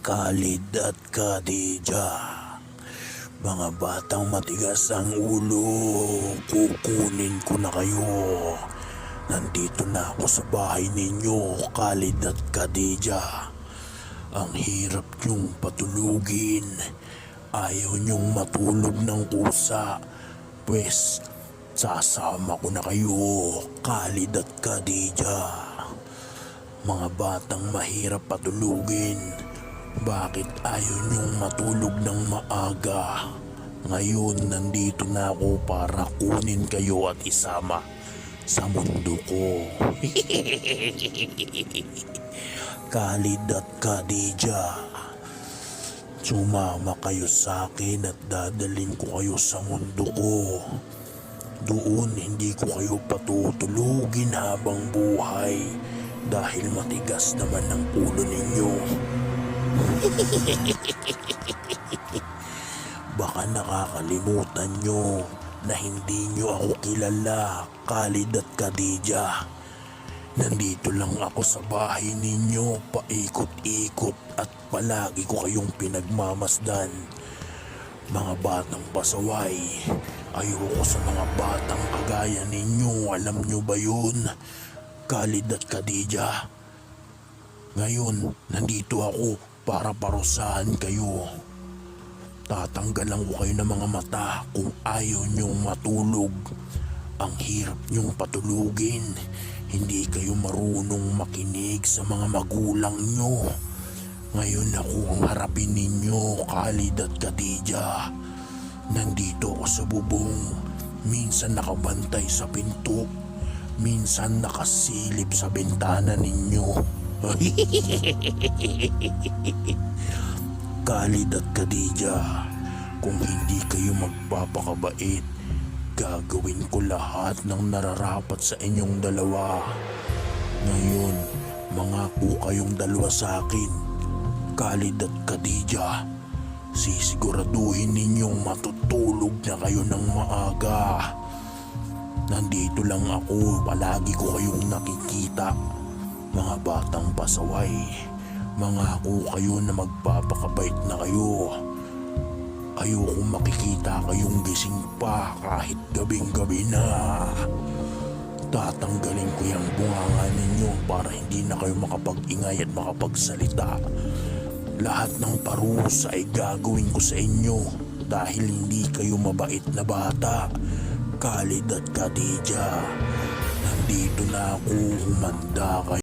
Khalid at Khadija, mga batang matigas ang ulo, kukunin ko na kayo. Nandito na ako sa bahay ninyo, Khalid at Khadija. Ang hirap niyong patulugin, ayaw niyong matulog ng kusa. Pwes, sasama ko na kayo, Khalid at Khadija. Mga batang mahirap patulugin, bakit ayaw niyong matulog ng maaga? Ngayon nandito na ako para kunin kayo at isama sa mundo ko. Khalid at Khadija, sumama kayo sa akin at dadalhin ko kayo sa mundo ko. Doon hindi ko kayo patutulugin habang buhay dahil matigas naman ang ulo ninyo. Baka nakakalimutan nyo na hindi nyo ako kilala, Khalid at Khadija. Nandito lang ako sa bahay ninyo, paikot-ikot at palagi ko kayong pinagmamasdan. Mga batang pasaway, ayoko sa mga batang kagaya ninyo, alam nyo ba yun, Khalid at Khadija? Ngayon, nandito ako para parusahan kayo. Tatanggalan ko kayo ng mga mata kung ayaw nyong matulog. Ang hirap nyong patulugin. Hindi kayo marunong makinig sa mga magulang nyo. Ngayon ako ang harapin ninyo, Khalid at Khadija. Nandito ako sa bubong. Minsan nakabantay sa pinto. Minsan nakasilip sa bintana ninyo. Khalid at Khadija, kung hindi kayo magpapakabait, gagawin ko lahat ng nararapat sa inyong dalawa. Ngayon, mangako kayong dalawa sa akin, Khalid at Khadija. Sisiguraduhin ninyong matutulog na kayo ng maaga. Nandito lang ako, palagi ko kayong nakikita. Mga batang pasaway, mangako kayo na magpapakabait na kayo. Ayokong makikita kayong gising pa kahit gabing-gabi na. Tatanggalin ko yung bunganga ninyo para hindi na kayo makapag-ingay at makapagsalita. Lahat ng parusa ay gagawin ko sa inyo dahil hindi kayo mabait na bata, Khalid at Khadija. Nandito na ako, humanda kayo.